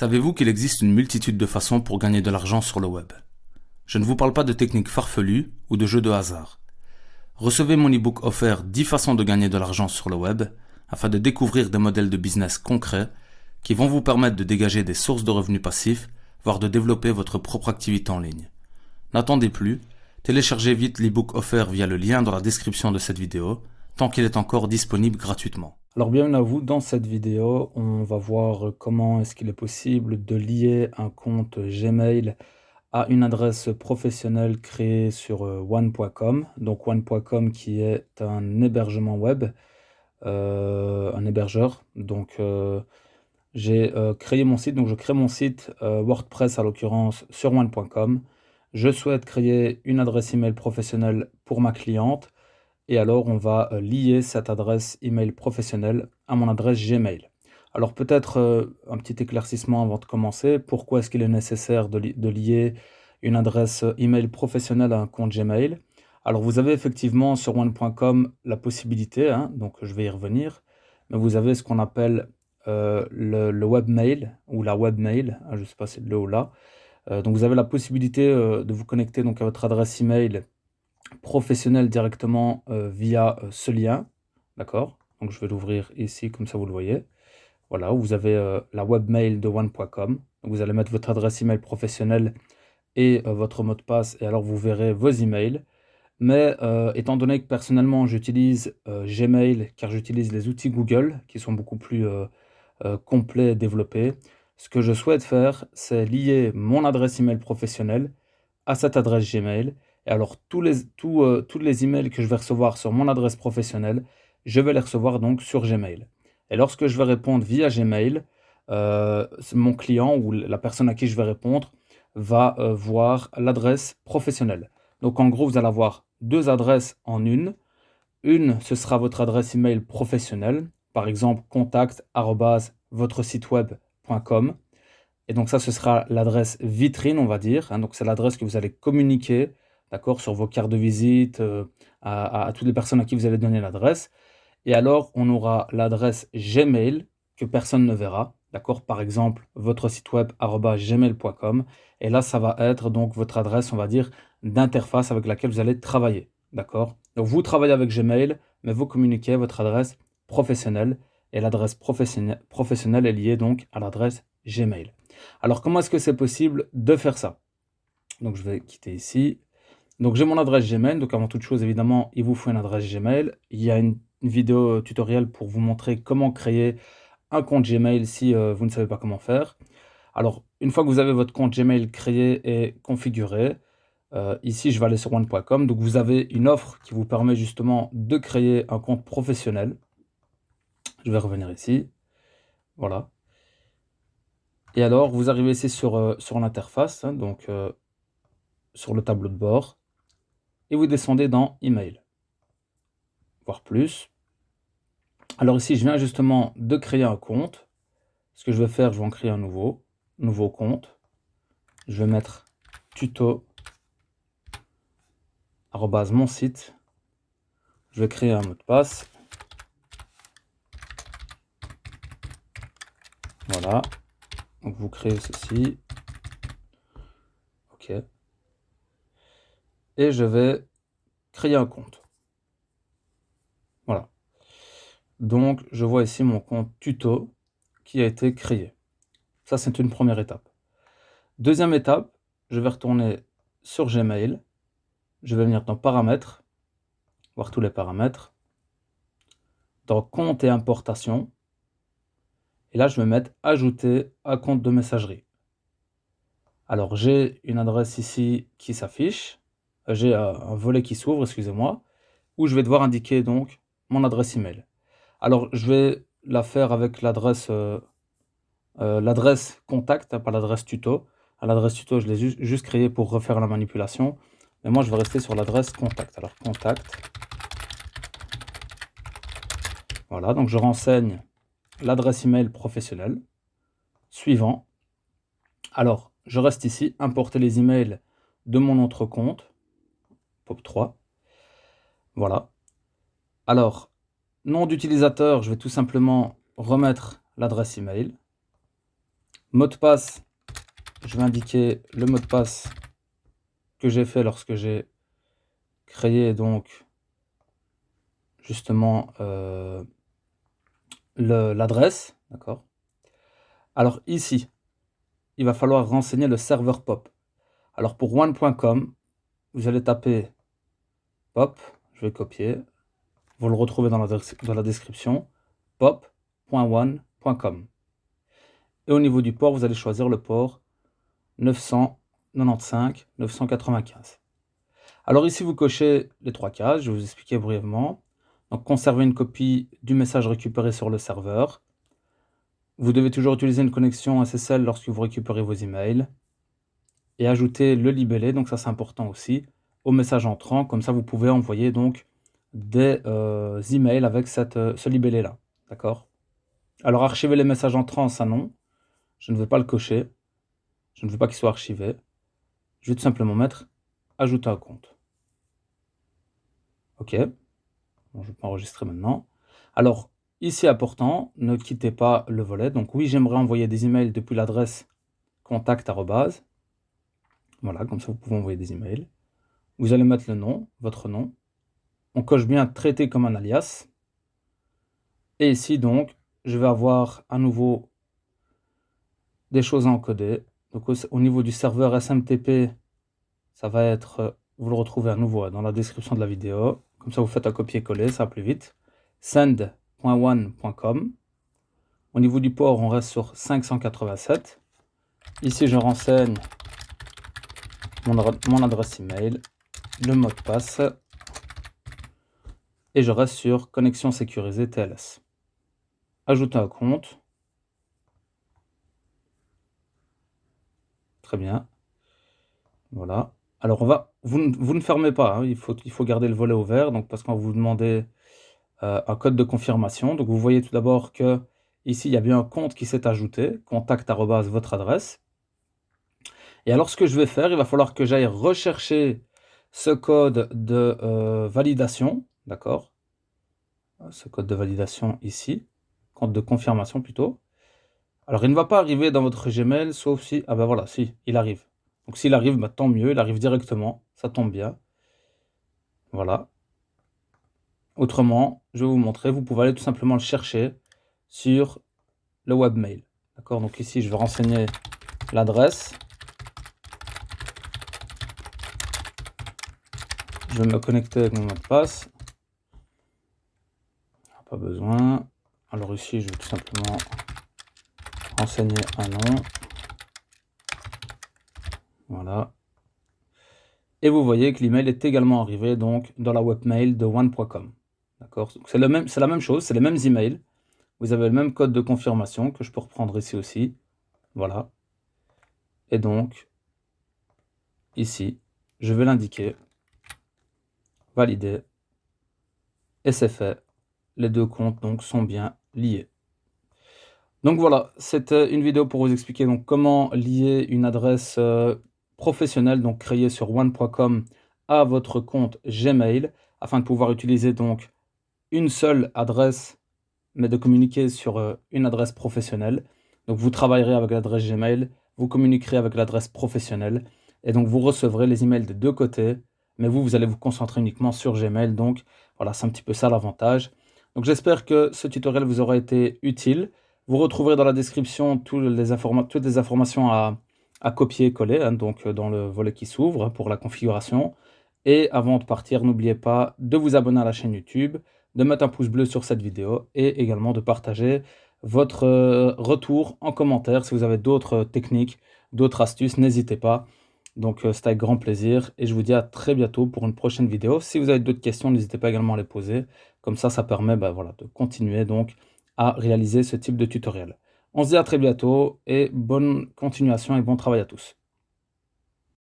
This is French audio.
Savez-vous qu'il existe une multitude de façons pour gagner de l'argent sur le web? Je ne vous parle pas de techniques farfelues ou de jeux de hasard. Recevez mon e-book offert 10 façons de gagner de l'argent sur le web afin de découvrir des modèles de business concrets qui vont vous permettre de dégager des sources de revenus passifs, voire de développer votre propre activité en ligne. N'attendez plus, téléchargez vite l'e-book offert via le lien dans la description de cette vidéo, tant qu'il est encore disponible gratuitement. Alors bienvenue à vous, dans cette vidéo, on va voir comment est-ce qu'il est possible de lier un compte Gmail à une adresse professionnelle créée sur one.com. Donc one.com qui est un hébergement web, un hébergeur. Donc j'ai créé mon site, donc je crée mon site WordPress à l'occurrence sur one.com. Je souhaite créer une adresse email professionnelle pour ma cliente. Et alors, on va lier cette adresse email professionnelle à mon adresse Gmail. Alors peut-être un petit éclaircissement avant de commencer. Pourquoi est-ce qu'il est nécessaire de lier une adresse email professionnelle à un compte Gmail? Alors vous avez effectivement sur one.com la possibilité, donc je vais y revenir, mais vous avez ce qu'on appelle le webmail ou la webmail, je ne sais pas si c'est le ou là. Donc vous avez la possibilité de vous connecter donc à votre adresse email professionnel directement via ce lien, d'accord? Donc je vais l'ouvrir ici, comme ça vous le voyez. Voilà, vous avez la webmail de one.com. Vous allez mettre votre adresse email professionnelle et votre mot de passe, et alors vous verrez vos emails. Mais étant donné que personnellement j'utilise Gmail, car j'utilise les outils Google, qui sont beaucoup plus complets et développés, ce que je souhaite faire, c'est lier mon adresse email professionnelle à cette adresse Gmail. Et alors, tous les emails que je vais recevoir sur mon adresse professionnelle, je vais les recevoir donc sur Gmail. Et lorsque je vais répondre via Gmail, mon client ou la personne à qui je vais répondre va voir l'adresse professionnelle. Donc, en gros, vous allez avoir deux adresses en une. Une, ce sera votre adresse email professionnelle, par exemple contact@votresiteweb.com. Et donc ça, ce sera l'adresse vitrine, on va dire, donc c'est l'adresse que vous allez communiquer, d'accord, sur vos cartes de visite, à toutes les personnes à qui vous allez donner l'adresse. Et alors, on aura l'adresse Gmail que personne ne verra, d'accord, par exemple, votre site web @gmail.com. Et là, ça va être donc votre adresse, on va dire, d'interface avec laquelle vous allez travailler, d'accord. Donc vous travaillez avec Gmail, mais vous communiquez votre adresse professionnelle, et l'adresse professionnelle est liée donc à l'adresse Gmail. Alors, comment est-ce que c'est possible de faire ça? Donc, je vais quitter ici. Donc, j'ai mon adresse Gmail. Donc, avant toute chose, évidemment, il vous faut une adresse Gmail. Il y a une vidéo tutoriel pour vous montrer comment créer un compte Gmail si vous ne savez pas comment faire. Alors, une fois que vous avez votre compte Gmail créé et configuré, ici, je vais aller sur one.com. Donc, vous avez une offre qui vous permet justement de créer un compte professionnel. Je vais revenir ici. Voilà. Et alors, vous arrivez ici sur l'interface, donc sur le tableau de bord, et vous descendez dans Email, voire plus. Alors ici, je viens justement de créer un compte. Ce que je vais faire, je vais en créer un nouveau compte. Je vais mettre tuto @mon site. Je vais créer un mot de passe. Voilà. Donc vous créez ceci. OK. Et je vais créer un compte. Voilà. Donc je vois ici mon compte tuto qui a été créé. Ça, c'est une première étape. Deuxième étape, je vais retourner sur Gmail. Je vais venir dans paramètres, voir tous les paramètres, dans compte et importation. Et là, je vais mettre ajouter à compte de messagerie. Alors, j'ai une adresse ici qui s'affiche. J'ai un volet qui s'ouvre, excusez-moi, où je vais devoir indiquer donc mon adresse email. Alors, je vais la faire avec l'adresse contact, pas l'adresse tuto. L'adresse tuto, je l'ai juste créée pour refaire la manipulation. Mais moi, je vais rester sur l'adresse contact. Alors, contact. Voilà, donc je renseigne l'adresse email professionnelle. Suivant. Alors, je reste ici, importer les emails de mon autre compte. POP3. Voilà. Alors, nom d'utilisateur, je vais tout simplement remettre l'adresse email. Mot de passe, je vais indiquer le mot de passe que j'ai fait lorsque j'ai créé donc justement l'adresse, d'accord? Alors ici, il va falloir renseigner le serveur POP. Alors pour one.com, vous allez taper POP, je vais copier, vous le retrouvez dans la description, pop.one.com. Et au niveau du port, vous allez choisir le port 995-995. Alors ici, vous cochez les 3 cases, je vais vous expliquer brièvement. Donc conservez une copie du message récupéré sur le serveur. Vous devez toujours utiliser une connexion SSL lorsque vous récupérez vos emails. Et ajouter le libellé, donc ça c'est important aussi, au message entrant. Comme ça, vous pouvez envoyer donc des emails avec ce libellé-là. D'accord? Alors archiver les messages entrants, ça non. Je ne veux pas le cocher. Je ne veux pas qu'il soit archivé. Je vais tout simplement mettre ajouter un compte. OK. Bon, je peux enregistrer maintenant. Alors, ici important, ne quittez pas le volet. Donc oui, j'aimerais envoyer des emails depuis l'adresse contact@. Voilà, comme ça vous pouvez envoyer des emails. Vous allez mettre le nom, votre nom. On coche bien traiter comme un alias. Et ici donc, je vais avoir à nouveau des choses à encoder. Donc au niveau du serveur SMTP, ça va être, vous le retrouvez à nouveau dans la description de la vidéo. Comme ça, vous faites un copier-coller, ça va plus vite. Send.one.com. Au niveau du port, on reste sur 587. Ici, je renseigne mon adresse email, le mot de passe. Et je reste sur connexion sécurisée TLS. Ajouter un compte. Très bien. Voilà. Alors vous ne fermez pas, hein, il faut garder le volet ouvert, donc parce qu'on va vous demander un code de confirmation. Donc vous voyez tout d'abord que ici il y a bien un compte qui s'est ajouté, contact@ votre adresse. Et alors ce que je vais faire, il va falloir que j'aille rechercher ce code de validation, d'accord? Ce code de validation ici, code de confirmation plutôt. Alors il ne va pas arriver dans votre Gmail, sauf si, ah ben voilà, si, il arrive. Donc s'il arrive, bah, tant mieux, il arrive directement, ça tombe bien. Voilà. Autrement, je vais vous montrer, vous pouvez aller tout simplement le chercher sur le webmail. D'accord? Donc ici, je vais renseigner l'adresse. Je vais me connecter avec mon mot de passe. Pas besoin. Alors ici, je vais tout simplement renseigner un nom. Voilà. Et vous voyez que l'email est également arrivé donc dans la webmail de one.com. D'accord? C'est la même chose, c'est les mêmes emails. Vous avez le même code de confirmation que je peux reprendre ici aussi. Voilà. Et donc, ici, je vais l'indiquer. Valider. Et c'est fait. Les deux comptes donc sont bien liés. Donc voilà, c'était une vidéo pour vous expliquer donc comment lier une adresse professionnelle, donc créée sur one.com, à votre compte Gmail, afin de pouvoir utiliser donc une seule adresse, mais de communiquer sur une adresse professionnelle. Donc vous travaillerez avec l'adresse Gmail, vous communiquerez avec l'adresse professionnelle, et donc vous recevrez les emails des deux côtés, mais vous allez vous concentrer uniquement sur Gmail. Donc voilà, c'est un petit peu ça l'avantage. Donc j'espère que ce tutoriel vous aura été utile. Vous retrouverez dans la description toutes les informations à copier-coller, hein, donc dans le volet qui s'ouvre pour la configuration. Et avant de partir, n'oubliez pas de vous abonner à la chaîne YouTube, de mettre un pouce bleu sur cette vidéo et également de partager votre retour en commentaire. Si vous avez d'autres techniques, d'autres astuces, n'hésitez pas. Donc c'est avec grand plaisir et je vous dis à très bientôt pour une prochaine vidéo. Si vous avez d'autres questions, n'hésitez pas également à les poser. Comme ça permet voilà, de continuer donc à réaliser ce type de tutoriel. On se dit à très bientôt et bonne continuation et bon travail à tous.